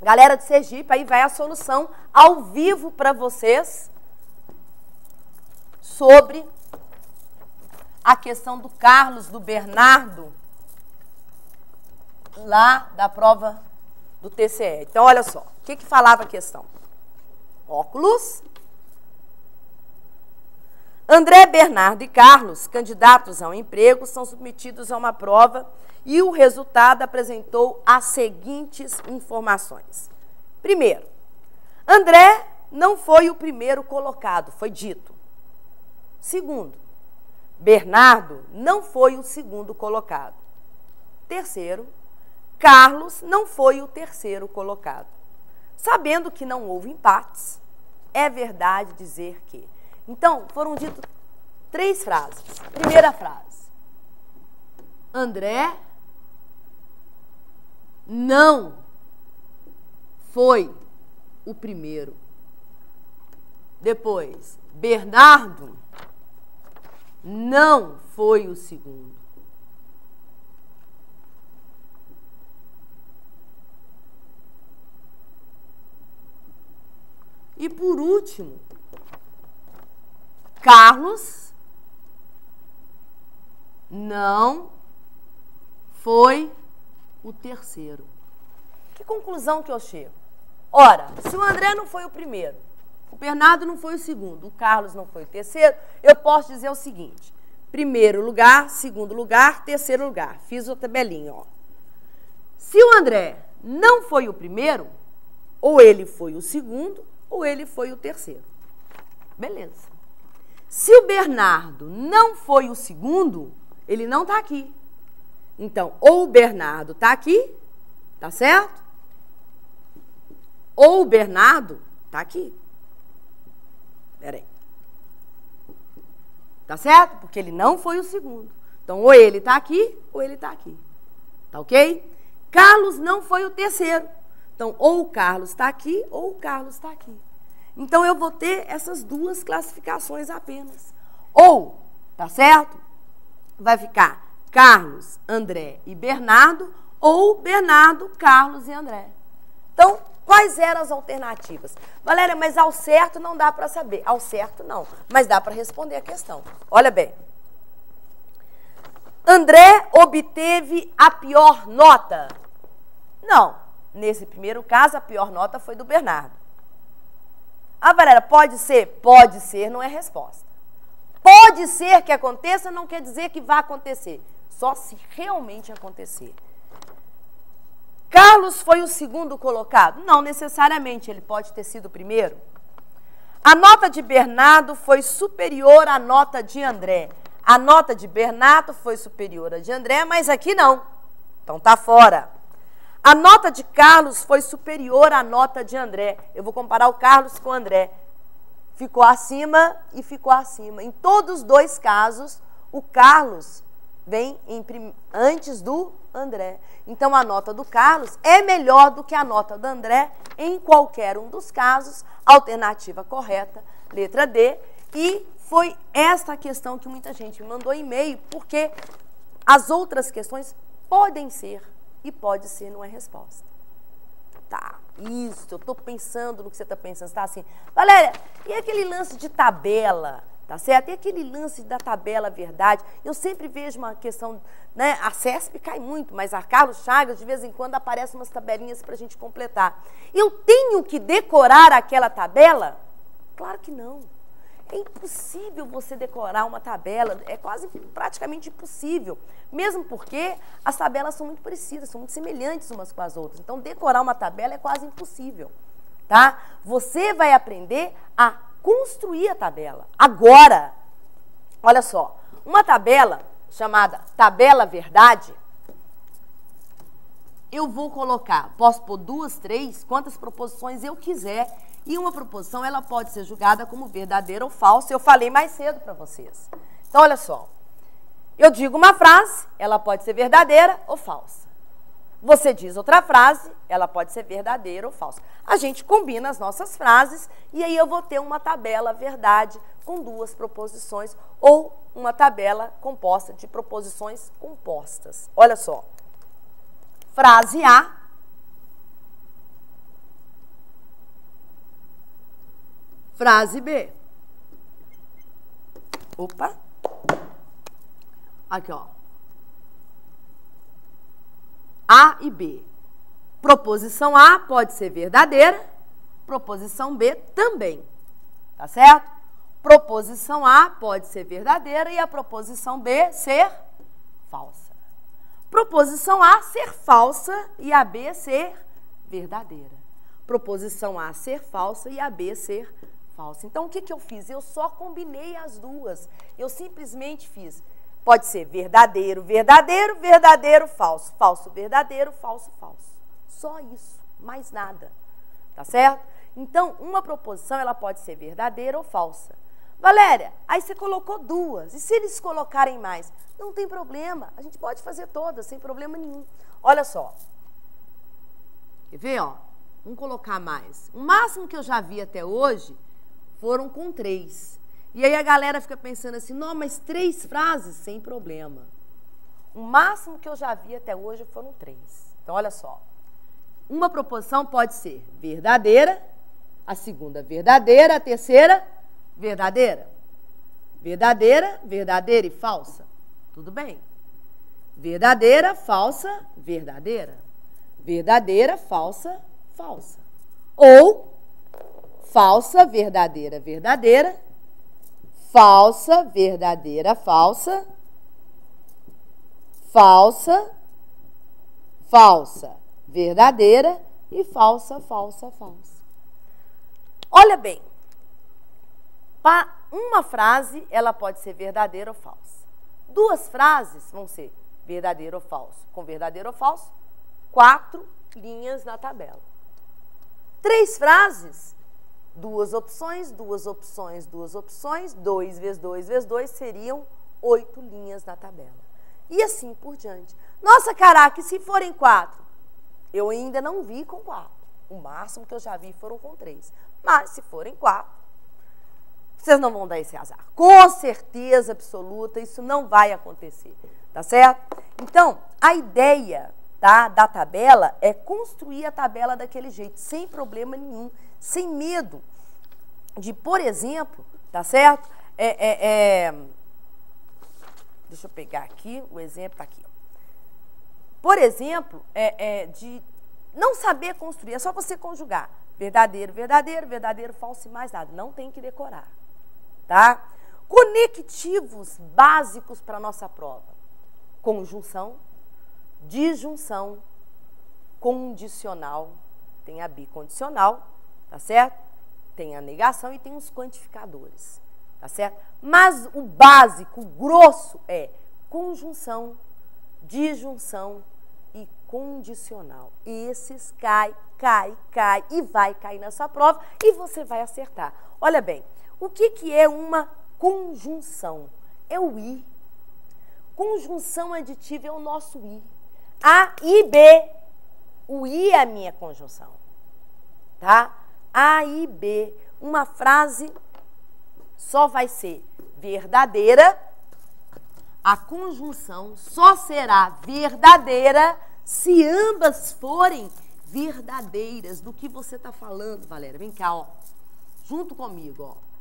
Galera de Sergipe, aí vai a solução ao vivo para vocês sobre a questão do Carlos, do Bernardo, lá da prova do TCE. Então, olha só, o que falava a questão? Óculos. André, Bernardo e Carlos, candidatos ao emprego, são submetidos a uma prova e o resultado apresentou as seguintes informações. Primeiro, André não foi o primeiro colocado, foi dito. Segundo, Bernardo não foi o segundo colocado. Terceiro, Carlos não foi o terceiro colocado. Sabendo que não houve empates, é verdade dizer que... Então, foram ditas 3 frases. Primeira frase. André não foi o primeiro. Depois, Bernardo não foi o segundo. E por último, Carlos não foi o terceiro. Que conclusão que eu chego? Ora, se o André não foi o primeiro, o Bernardo não foi o segundo, o Carlos não foi o terceiro, eu posso dizer o seguinte: primeiro lugar, segundo lugar, terceiro lugar. Fiz a tabelinha, ó. Se o André não foi o primeiro, ou ele foi o segundo, ou ele foi o terceiro. Beleza. Se o Bernardo não foi o segundo, ele não está aqui. Então, ou o Bernardo está aqui, tá certo? Ou o Bernardo está aqui. Peraí. Tá certo? Porque ele não foi o segundo. Então, ou ele está aqui, ou ele está aqui. Tá ok? Carlos não foi o terceiro. Então, ou o Carlos está aqui, ou o Carlos está aqui. Então, eu vou ter essas 2 classificações apenas. Ou, tá certo? Vai ficar Carlos, André e Bernardo, ou Bernardo, Carlos e André. Então, quais eram as alternativas? Valéria, mas ao certo não dá para saber. Ao certo não, mas dá para responder a questão. Olha bem. André obteve a pior nota? Não. Nesse primeiro caso, a pior nota foi do Bernardo. Ah, Valéria, pode ser? Pode ser, não é resposta. Pode ser que aconteça, não quer dizer que vai acontecer. Só se realmente acontecer. Carlos foi o segundo colocado? Não necessariamente, ele pode ter sido o primeiro. A nota de Bernardo foi superior à nota de André. A nota de Bernardo foi superior à de André, mas aqui não. Então tá fora. A nota de Carlos foi superior à nota de André. Eu vou comparar o Carlos com o André. Ficou acima e ficou acima. Em todos os 2 casos, o Carlos vem antes do André. Então, a nota do Carlos é melhor do que a nota do André em qualquer um dos casos. Alternativa correta, letra D. E foi esta questão que muita gente me mandou e-mail, porque as outras questões podem ser e pode ser, não é resposta. Tá, isso, eu estou pensando no que você está pensando. Você está assim, Valéria, e aquele lance de tabela, tá certo? E aquele lance da tabela verdade? Eu sempre vejo uma questão, né? A CESP cai muito, mas a Carlos Chagas, de vez em quando, aparecem umas tabelinhas para a gente completar. Eu tenho que decorar aquela tabela? Claro que não. É impossível você decorar uma tabela, é quase praticamente impossível, mesmo porque as tabelas são muito parecidas, são muito semelhantes umas com as outras. Então, decorar uma tabela é quase impossível, tá? Você vai aprender a construir a tabela. Agora, olha só, uma tabela chamada tabela verdade, eu vou colocar, posso pôr 2, 3, quantas proposições eu quiser. E uma proposição, ela pode ser julgada como verdadeira ou falsa. Eu falei mais cedo para vocês. Então, olha só. Eu digo uma frase, ela pode ser verdadeira ou falsa. Você diz outra frase, ela pode ser verdadeira ou falsa. A gente combina as nossas frases e aí eu vou ter uma tabela verdade com 2 proposições ou uma tabela composta de proposições compostas. Olha só. Frase A. Frase B. Opa. Aqui, ó. A e B. Proposição A pode ser verdadeira, proposição B também. Tá certo? Proposição A pode ser verdadeira e a proposição B ser falsa. Proposição A ser falsa e a B ser verdadeira. Proposição A ser falsa e a B ser falsa. Então, o que eu fiz? Eu só combinei as duas. Eu simplesmente fiz. Pode ser verdadeiro, verdadeiro, verdadeiro, falso. Falso, verdadeiro, falso, falso. Só isso, mais nada. Tá certo? Então, uma proposição, ela pode ser verdadeira ou falsa. Valéria, aí você colocou duas. E se eles colocarem mais? Não tem problema. A gente pode fazer todas, sem problema nenhum. Olha só. Quer ver, ó? Vamos colocar mais. O máximo que eu já vi até hoje foram com 3. E aí a galera fica pensando assim, não, mas 3 frases, sem problema. O máximo que eu já vi até hoje foram 3. Então, olha só. Uma proposição pode ser verdadeira, a segunda verdadeira, a terceira verdadeira. Verdadeira, verdadeira e falsa. Tudo bem. Verdadeira, falsa, verdadeira. Verdadeira, falsa, falsa. Ou falsa, verdadeira, verdadeira. Falsa, verdadeira, falsa. Falsa, falsa, verdadeira e falsa, falsa, falsa. Olha bem, uma frase, ela pode ser verdadeira ou falsa. 2 frases vão ser verdadeiro ou falso. Com verdadeiro ou falso, 4 linhas na tabela. 3 frases, 2 opções, 2 opções, 2 opções, 2 vezes 2 vezes 2 seriam 8 linhas na tabela. E assim por diante. Nossa, caraca, e se forem 4? Eu ainda não vi com 4. O máximo que eu já vi foram com 3. Mas se forem 4, vocês não vão dar esse azar. Com certeza absoluta, isso não vai acontecer. Tá certo? Então, a ideia, tá, da tabela é construir a tabela daquele jeito, sem problema nenhum, sem medo de, por exemplo, tá certo? Deixa eu pegar aqui, o exemplo tá aqui. Ó. Por exemplo, de não saber construir, é só você conjugar. Verdadeiro, verdadeiro, verdadeiro, falso e mais nada. Não tem que decorar, tá? Conectivos básicos para a nossa prova. Conjunção, disjunção, condicional, tem a bicondicional, tá certo? Tem a negação e tem os quantificadores, tá certo? Mas o básico, o grosso é conjunção, disjunção e condicional. Esses cai e vai cair na sua prova e você vai acertar. Olha bem, o que é uma conjunção? É o I. Conjunção aditiva é o nosso I. A e B. O I é a minha conjunção. Tá? A e B. Uma frase só vai ser verdadeira. A conjunção só será verdadeira se ambas forem verdadeiras. Do que você está falando, Valéria? Vem cá, ó. Junto comigo, ó.